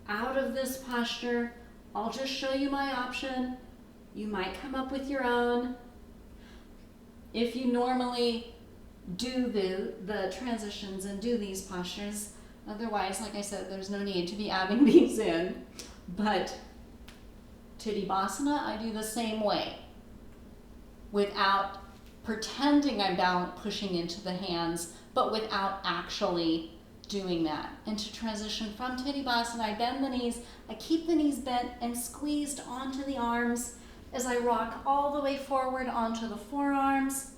out of this posture, I'll just show you my option. You might come up with your own. If you normally do the transitions and do these postures, otherwise, like I said, there's no need to be adding these in. But Tadibasana, I do the same way without pretending I'm pushing into the hands, but without actually doing that. And to transition from Tadibasana, I bend the knees, I keep the knees bent and squeezed onto the arms as I rock all the way forward onto the forearms.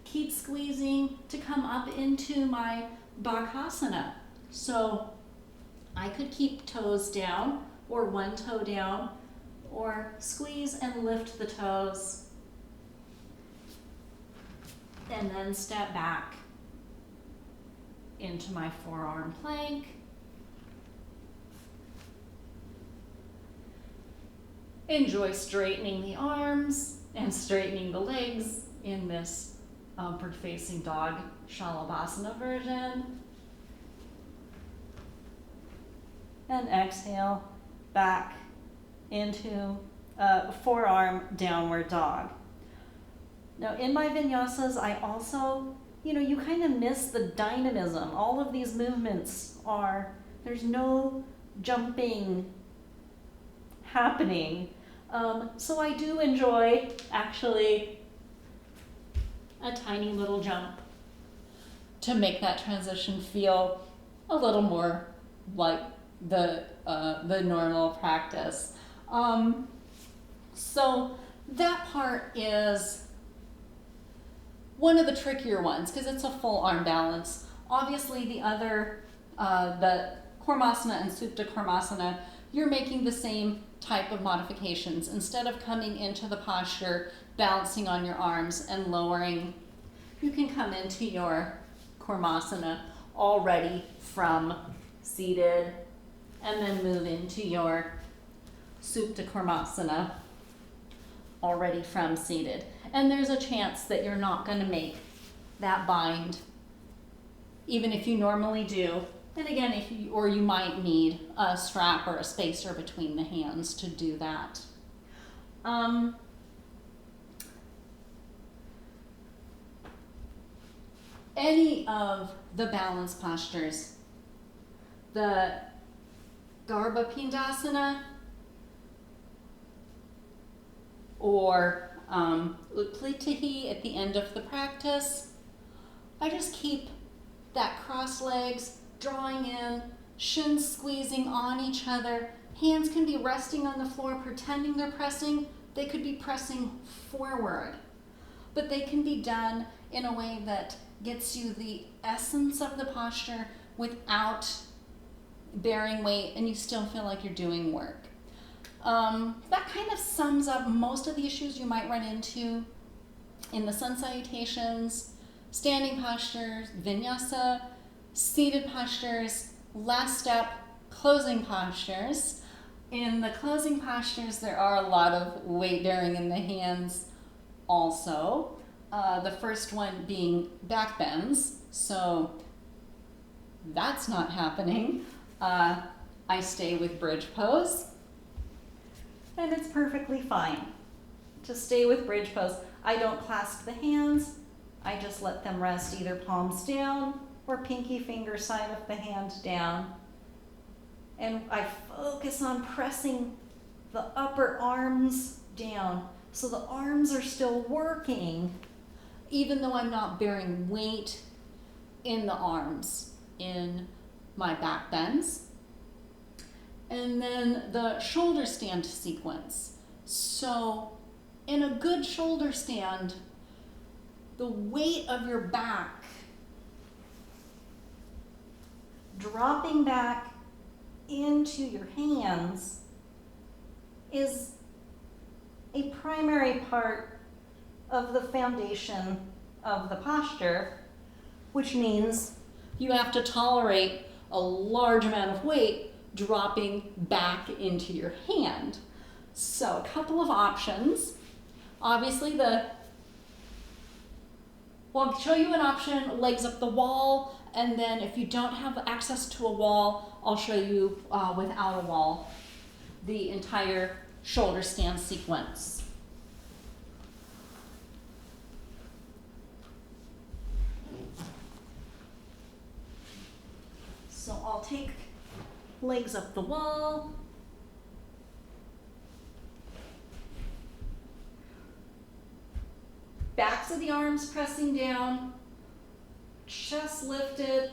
Keep squeezing to come up into my Bakasana. So I could keep toes down or one toe down, or squeeze and lift the toes and then step back into my forearm plank. Enjoy straightening the arms and straightening the legs in this upward facing dog Shalabhasana version. And exhale back into forearm downward dog. Now in my vinyasas, I also, you kind of miss the dynamism. All of these movements there's no jumping happening. So I do enjoy actually a tiny little jump to make that transition feel a little more like the normal practice. So that part is one of the trickier ones because it's a full arm balance. Obviously the other, the Kurmasana and Supta Kurmasana, you're making the same type of modifications. Instead of coming into the posture, balancing on your arms and lowering, you can come into your Kurmasana already from seated and then move into your Supta Kurmasana already from seated. And there's a chance that you're not going to make that bind, even if you normally do. And again, you might need a strap or a spacer between the hands to do that. Any of the balance postures, the Garbha Pindasana or Utplitihi at the end of the practice, I just keep that cross legs, drawing in, shins squeezing on each other. Hands can be resting on the floor, pretending they're pressing. They could be pressing forward, but they can be done in a way that gets you the essence of the posture without bearing weight, and you still feel like you're doing work. That kind of sums up most of the issues you might run into in the sun salutations, standing postures, vinyasa, seated postures, last step, closing postures. In the closing postures, there are a lot of weight bearing in the hands also. The first one being back bends, so that's not happening. I stay with bridge pose, and it's perfectly fine to stay with bridge pose. I don't clasp the hands, I just let them rest either palms down or pinky finger side of the hand down. And I focus on pressing the upper arms down so the arms are still working, even though I'm not bearing weight in the arms in my back bends. And then the shoulder stand sequence. So in a good shoulder stand, the weight of your back dropping back into your hands is a primary part of the foundation of the posture, which means you have to tolerate a large amount of weight dropping back into your hand. So a couple of options. Obviously I'll show you an option, legs up the wall, and then if you don't have access to a wall, I'll show you without a wall, the entire shoulder stand sequence. So I'll take legs up the wall, backs of the arms pressing down, chest lifted,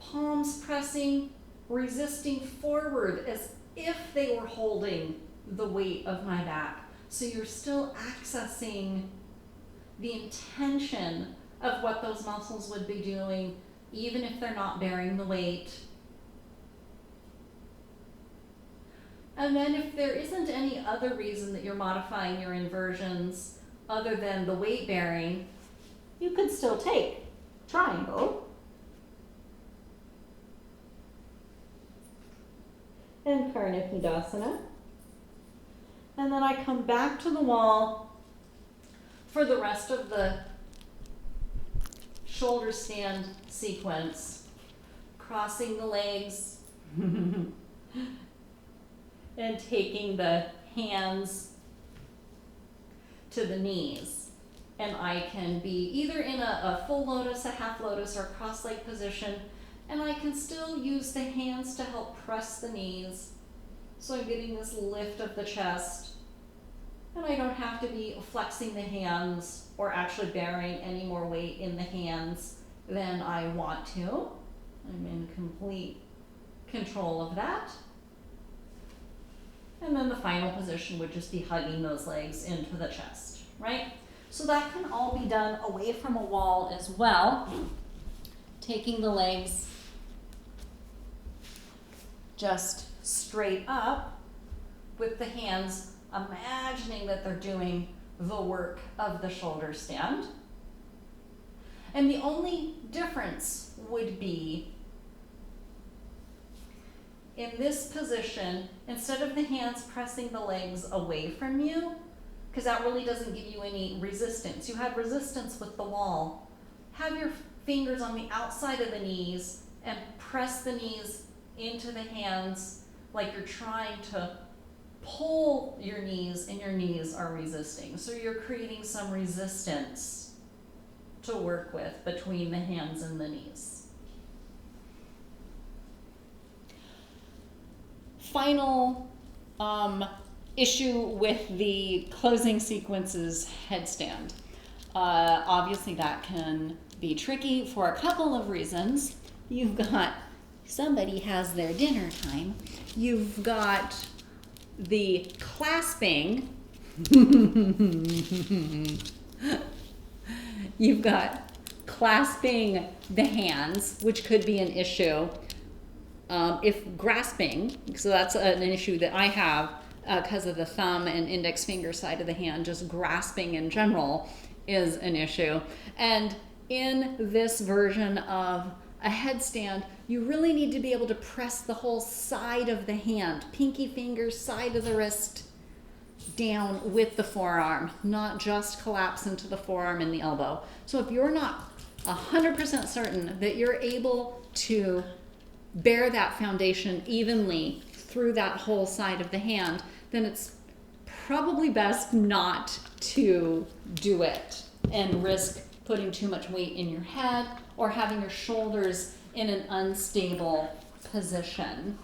palms pressing, resisting forward as if they were holding the weight of my back. So you're still accessing the intention of what those muscles would be doing, even if they're not bearing the weight. And then if there isn't any other reason that you're modifying your inversions other than the weight bearing, you could still take triangle and Karnapidasana. And then I come back to the wall for the rest of the shoulder stand sequence, crossing the legs and taking the hands to the knees. And I can be either in a full lotus, a half lotus, or cross leg position, and I can still use the hands to help press the knees. So I'm getting this lift of the chest, and I don't have to be flexing the hands or actually bearing any more weight in the hands than I want to. I'm in complete control of that. And then the final position would just be hugging those legs into the chest, right? So that can all be done away from a wall as well. Taking the legs just straight up with the hands, imagining that they're doing the work of the shoulder stand. And the only difference would be in this position, instead of the hands pressing the legs away from you, because that really doesn't give you any resistance. You have resistance with the wall. Have your fingers on the outside of the knees and press the knees into the hands like you're trying to pull your knees and your knees are resisting. So you're creating some resistance to work with between the hands and the knees. Final issue with the closing sequences headstand. Obviously that can be tricky for a couple of reasons. You've got somebody has their dinner time. You've got the clasping. You've got clasping the hands, which could be an issue. If grasping, so that's an issue that I have because of the thumb and index finger side of the hand, just grasping in general is an issue. And in this version of a headstand, you really need to be able to press the whole side of the hand, pinky finger, side of the wrist, down with the forearm, not just collapse into the forearm and the elbow. So if you're not 100% certain that you're able to bear that foundation evenly through that whole side of the hand, then it's probably best not to do it and risk putting too much weight in your head or having your shoulders in an unstable position.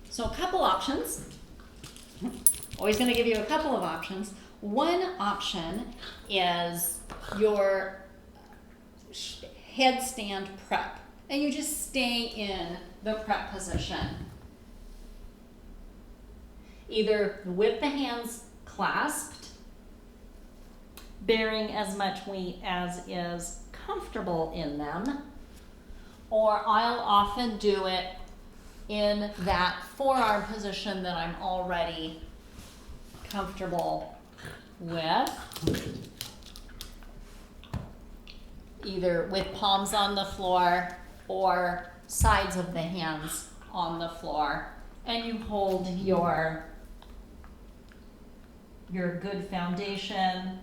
So a couple options. Always going to give you a couple of options. One option is your headstand prep, and you just stay in the prep position. Either with the hands clasped, bearing as much weight as is comfortable in them, or I'll often do it in that forearm position that I'm already comfortable with, either with palms on the floor or sides of the hands on the floor, and you hold your good foundation.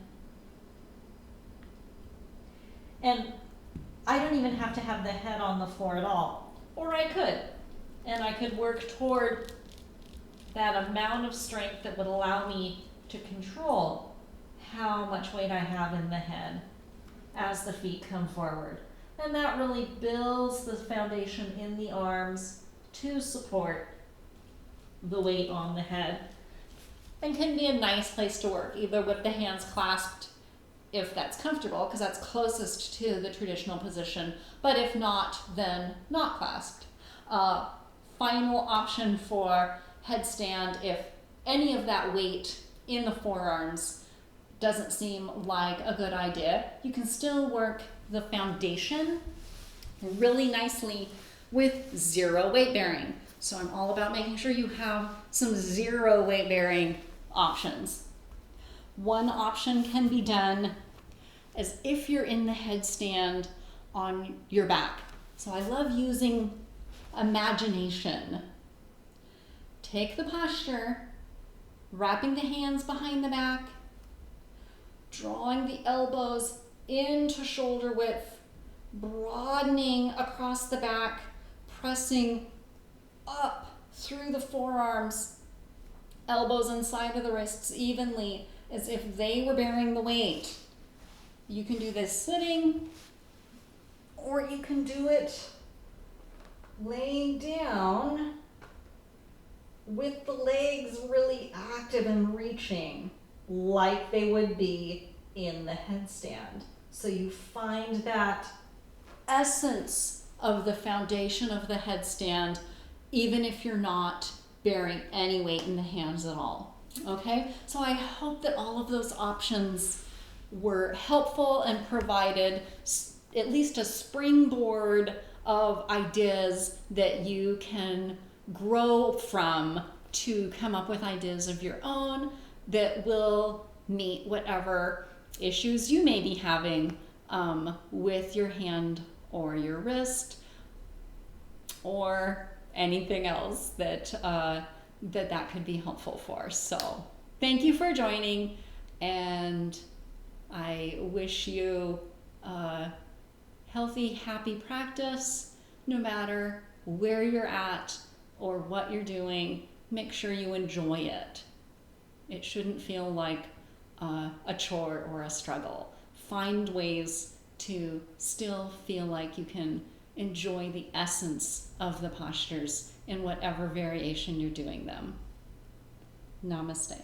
And I don't even have to have the head on the floor at all, or I could, and I could work toward that amount of strength that would allow me to control how much weight I have in the head as the feet come forward. And that really builds the foundation in the arms
to support the weight on the head.
And can be a nice place to work, either with the hands clasped if that's comfortable, because that's closest to the traditional position, but if not, then not clasped. Final option for headstand, if any of that weight in the forearms doesn't seem like a good idea, you can still work the foundation really nicely with zero weight bearing. So I'm all about making sure you have some zero weight bearing options. One option can be done as if you're in the headstand on your back. So I love using imagination. Take the posture, wrapping the hands behind the back, drawing the elbows into shoulder width, broadening across the back, pressing up through the forearms, elbows inside of the wrists evenly as if they were bearing the weight. You can do this sitting, or you can do it laying down with the legs really active and reaching like they would be in the headstand. So you find that essence of the foundation of the headstand, even if you're not bearing any weight in the hands at all. Okay, so I hope that all of those options were helpful and provided at least a springboard of ideas that you can grow from to come up with ideas of your own that will meet whatever issues you may be having with your hand or your wrist or anything else that that could be helpful for. So thank you for joining, and I wish you healthy, happy practice no matter where you're at or what you're doing. Make sure you enjoy it. It shouldn't feel like a chore or a struggle. Find ways to still feel like you can enjoy the essence of the postures in whatever variation you're doing them. Namaste.